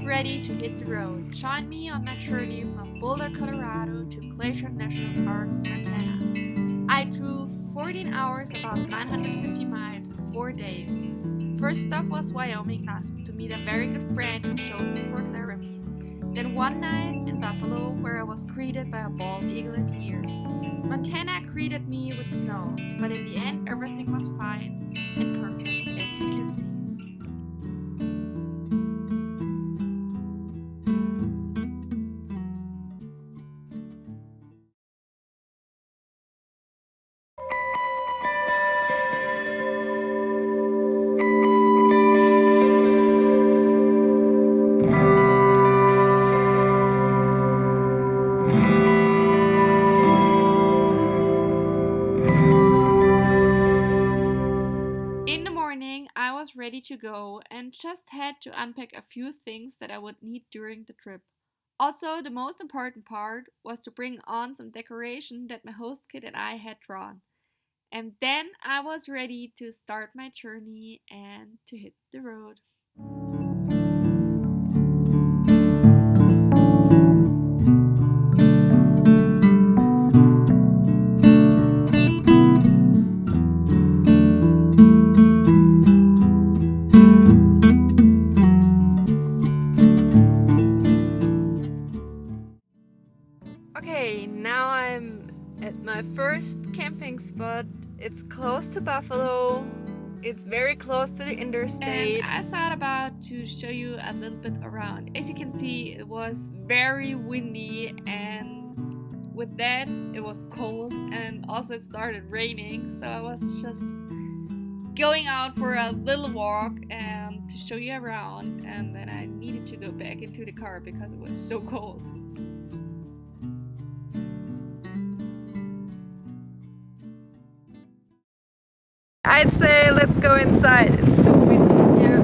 ready to hit the road. Join me on my journey from Boulder, Colorado to Glacier National Park, Montana. I drove 14 hours, about 950 miles in 4 days. First stop was Wyoming last to meet a very good friend who showed me Fort Laramie. Then one night in Buffalo where I was greeted by a bald eagle and deers. Montana greeted me with snow, but in the end everything was fine and perfect, as you can see. In the morning, I was ready to go and just had to unpack a few things that I would need during the trip. Also, the most important part was to bring on some decoration that my host kid and I had drawn. And then I was ready to start my journey and to hit the road. Okay, now I'm at my first camping spot. It's close to Buffalo. It's very close to the interstate. And I thought about to show you a little bit around. As you can see, it was very windy, and with that it was cold, and also it started raining, so I was just going out for a little walk and to show you around, and then I needed to go back into the car because it was so cold. I'd say let's go inside. It's too windy here.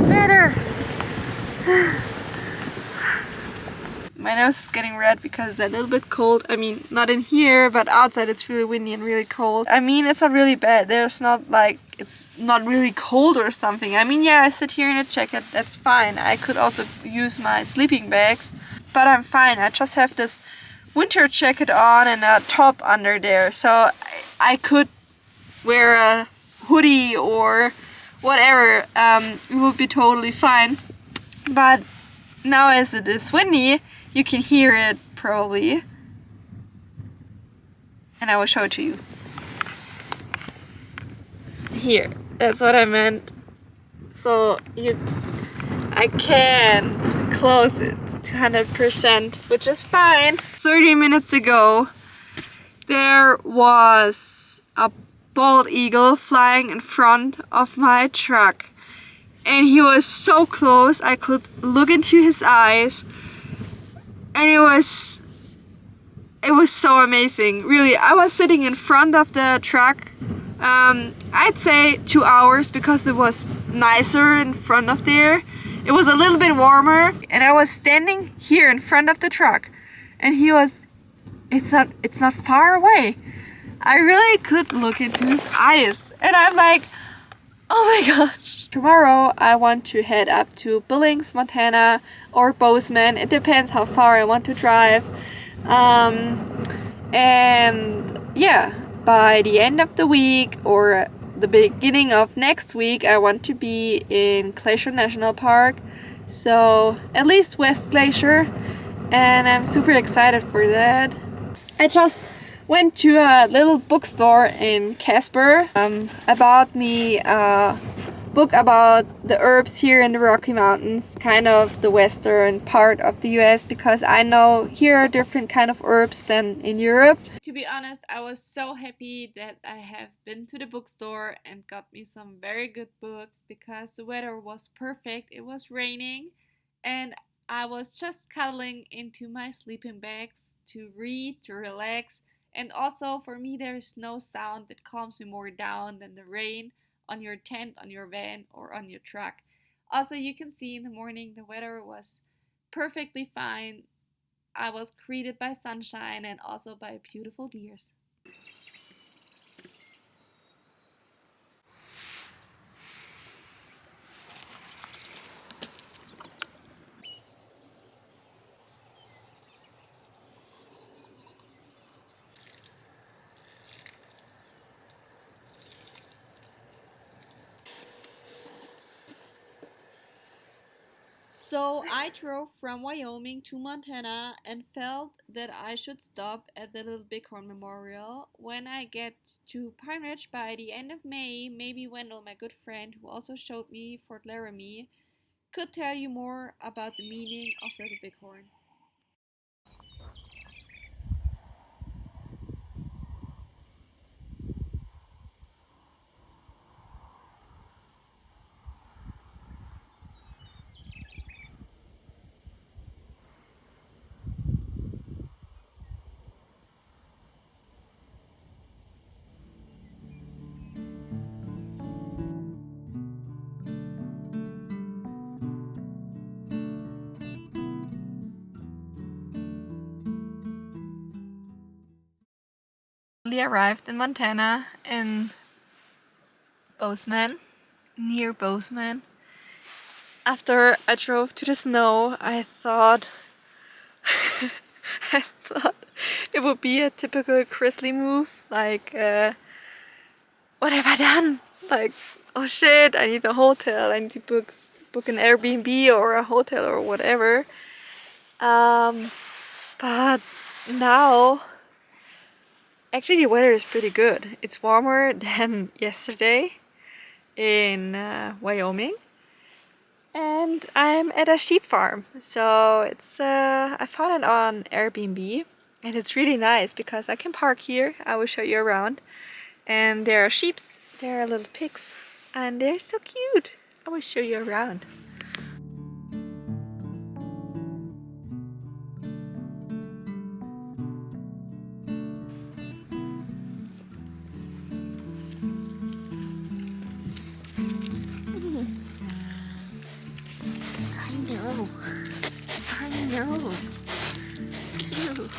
Better. My nose is getting red because it's a little bit cold. I mean, not in here, but outside it's really windy and really cold. I mean, it's not really bad. There's not like, it's not really cold or something. I mean, yeah, I sit here in a jacket. That's fine. I could also use my sleeping bags, but I'm fine. I just have this winter jacket on and a top under there, so I could wear a hoodie or whatever. It would be totally fine. But now as it is windy, you can hear it probably, and I will show it to you. Here, that's what I meant. So I can't close it to 100%, which is fine. 30 minutes ago, there was a bald eagle flying in front of my truck, and he was so close I could look into his eyes, and it was so amazing. Really, I was sitting in front of the truck. I'd say 2 hours because it was nicer in front of there. It was a little bit warmer, and I was standing here in front of the truck, and it's not far away. I really could look into his eyes, and I'm like, oh my gosh. Tomorrow I want to head up to Billings, Montana, or Bozeman. It depends how far I want to drive. And yeah, by the end of the week or the beginning of next week, I want to be in Glacier National Park, so at least West Glacier, and I'm super excited for that. I just went to a little bookstore in Casper. I bought me a book about the herbs here in the Rocky Mountains, kind of the western part of the US, because I know here are different kind of herbs than in Europe. To be honest, I was so happy that I have been to the bookstore and got me some very good books because the weather was perfect. It was raining, and I was just cuddling into my sleeping bags to read, to relax, and also for me there's no sound that calms me more down than the rain on your tent, on your van, or on your truck. Also, you can see in the morning the weather was perfectly fine. I was greeted by sunshine and also by beautiful deers. So I drove from Wyoming to Montana and felt that I should stop at the Little Bighorn Memorial. When I get to Pine Ridge by the end of May, maybe Wendell, my good friend who also showed me Fort Laramie, could tell you more about the meaning of Little Bighorn. We arrived in Montana in Bozeman, near Bozeman. After I drove to the snow, I thought it would be a typical Chrissi move, like what have I done? Like, oh shit, I need a hotel, I need to book an Airbnb or a hotel or whatever. But now actually the weather is pretty good. It's warmer than yesterday in Wyoming. And I'm at a sheep farm, so it's I found it on Airbnb, and it's really nice because I can park here. I will show you around, and there are sheeps, there are little pigs, and they're so cute. I will show you around. I know. Cute.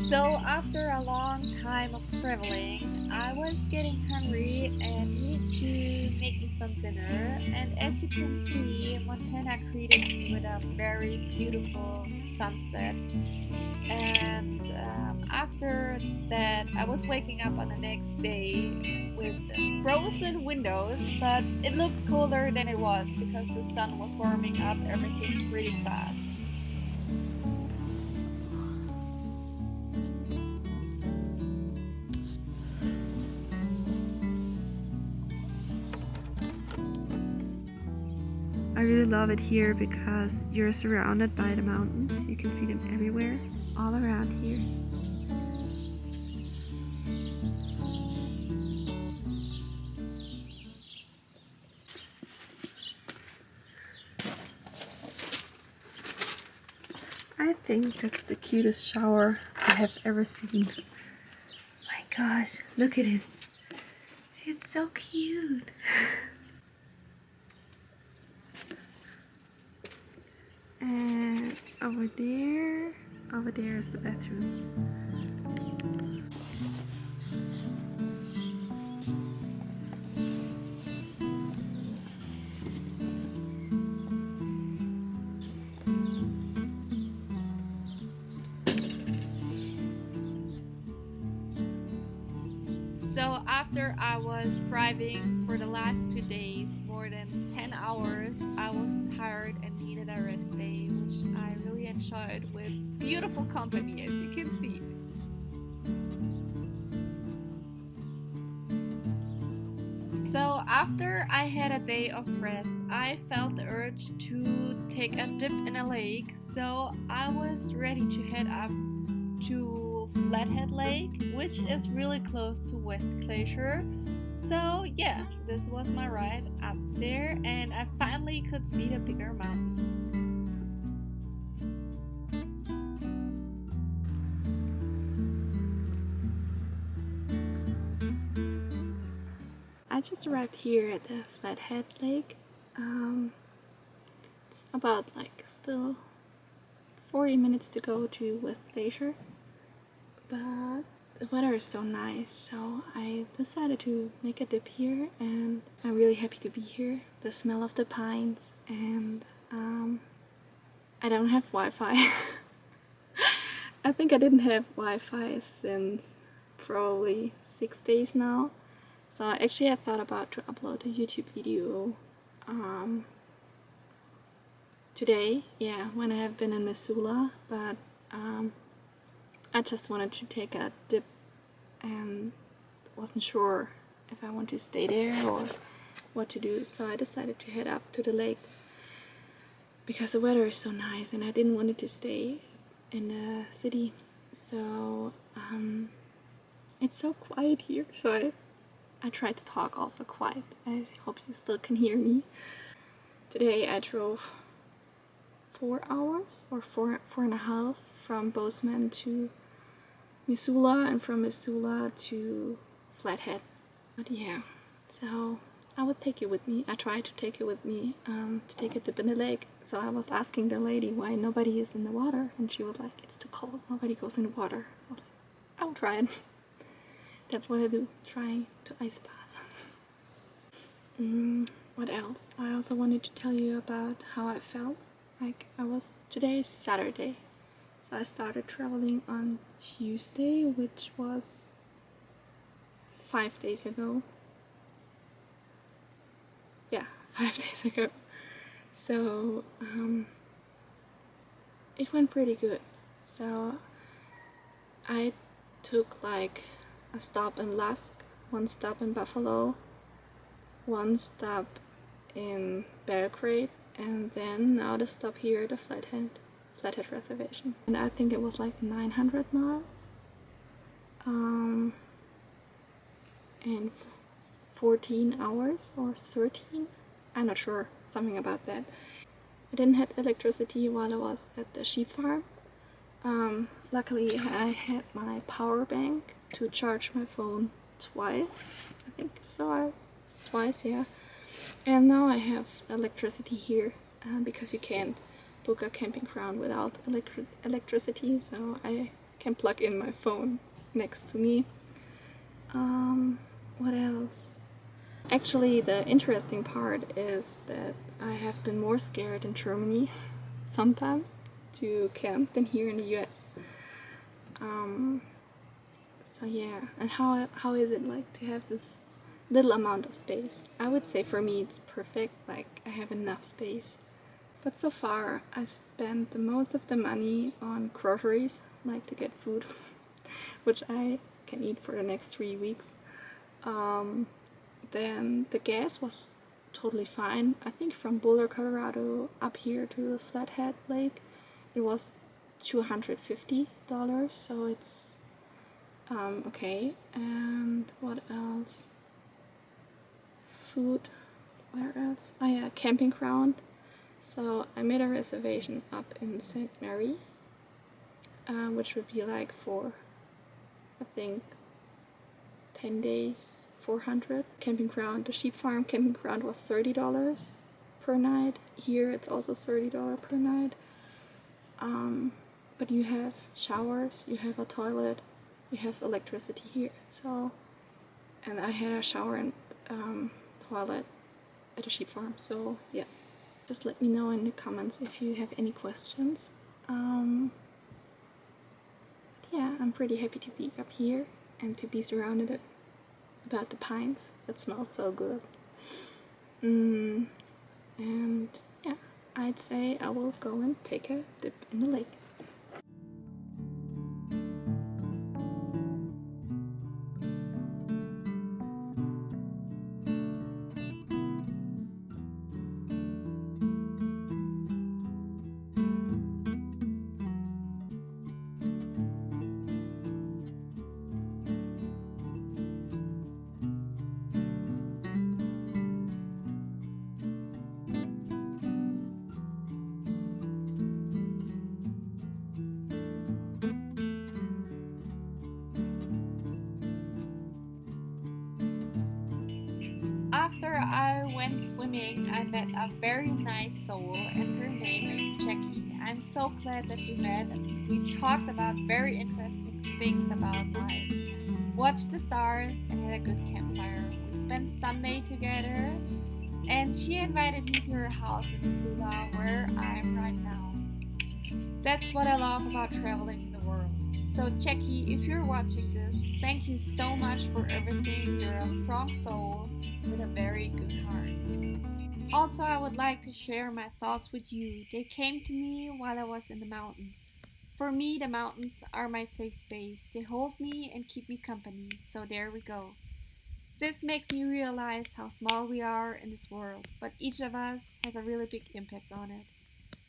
So after a long time of traveling, I was getting hungry and needed to make me some dinner. And as you can see, Montana greeted me with a very beautiful sunset. And after that, I was waking up on the next day with frozen windows, but it looked cooler than it was because the sun was warming up everything really fast. I really love it here because you're surrounded by the mountains. You can see them everywhere, all around here. I think that's the cutest shower I have ever seen. My gosh, look at it. It's so cute. And over there is the bathroom. So after I was driving for the last 2 days, more than 10 hours, I was tired and needed a rest day, which I really enjoyed with beautiful company, as you can see. So after I had a day of rest, I felt the urge to take a dip in a lake, so I was ready to head up to Flathead Lake, which is really close to West Glacier. So yeah, this was my ride up there, and I finally could see the bigger mountains. just arrived here at the Flathead Lake. It's about like still 40 minutes to go to West Glacier, but the weather is so nice, so I decided to make a dip here, and I'm really happy to be here. The smell of the pines, and I don't have Wi-Fi. I think I didn't have Wi-Fi since probably 6 days now. So actually I thought about to upload a YouTube video today, yeah, when I have been in Missoula, but I just wanted to take a dip and wasn't sure if I want to stay there or what to do, so I decided to head up to the lake because the weather is so nice and I didn't want it to stay in the city. So it's so quiet here, so I tried to talk also quiet. I hope you still can hear me. Today I drove 4 hours or four and a half from Bozeman to Missoula and from Missoula to Flathead. But yeah, so I would take it with me. I tried to take it with me to take a dip in the lake. So I was asking the lady why nobody is in the water, and she was like, it's too cold, nobody goes in the water. I was like, I'll try it. That's what I do, trying to ice bath. What else? I also wanted to tell you about how I felt. Like today is Saturday, so I started traveling on Tuesday, which was 5 days ago. Yeah, 5 days ago. So it went pretty good. So I took like a stop in Lusk, one stop in Buffalo, one stop in Belgrade, and then now the stop here at the Flathead Reservation. And I think it was like 900 miles in 14 hours or 13, I'm not sure, something about that. I didn't have electricity while I was at the sheep farm. Luckily I had my power bank to charge my phone twice, I think so, twice, yeah. And now I have electricity here because you can't book a camping ground without electricity, so I can plug in my phone next to me. What else? Actually, the interesting part is that I have been more scared in Germany sometimes to camp than here in the US. So yeah, and how is it like to have this little amount of space? I would say for me it's perfect, like I have enough space. But so far I spent the most of the money on groceries, like to get food, which I can eat for the next 3 weeks. Then the gas was totally fine. I think from Boulder, Colorado up here to the Flathead Lake it was $250, so it's okay. And what else? Food, where else? Oh yeah, camping ground. So I made a reservation up in St. Mary, which would be like for, I think, 10 days, 400. Camping ground, the sheep farm camping ground was $30 per night. Here it's also $30 per night. But you have showers, you have a toilet, you have electricity here. So, and I had a shower and toilet at the sheep farm. So yeah, just let me know in the comments if you have any questions. Yeah, I'm pretty happy to be up here and to be surrounded about the pines that smell so good. And yeah, I'd say I will go and take a dip in the lake. Wyoming, I met a very nice soul, and her name is Jackie. I'm so glad that we met and we talked about very interesting things about life. Watched the stars and had a good campfire. We spent Sunday together, and she invited me to her house in Missoula, where I am right now. That's what I love about traveling the world. So, Jackie, if you're watching this, thank you so much for everything. You're a strong soul with a very good heart. Also, I would like to share my thoughts with you. They came to me while I was in the mountains. For me, the mountains are my safe space. They hold me and keep me company. So, there we go. This makes me realize how small we are in this world, but each of us has a really big impact on it.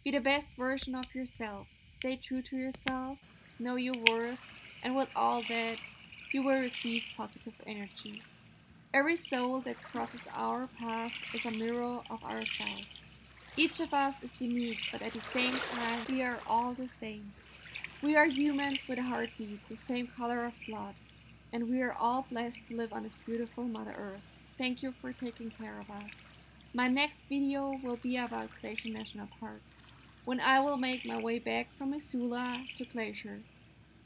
Be the best version of yourself. Stay true to yourself. Know your worth. And with all that, you will receive positive energy. Every soul that crosses our path is a mirror of ourselves. Each of us is unique, but at the same time, we are all the same. We are humans with a heartbeat, the same color of blood, and we are all blessed to live on this beautiful Mother Earth. Thank you for taking care of us. My next video will be about Glacier National Park, when I will make my way back from Missoula to Glacier.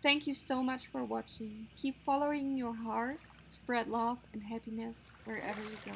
Thank you so much for watching. Keep following your heart, spread love and happiness wherever you go.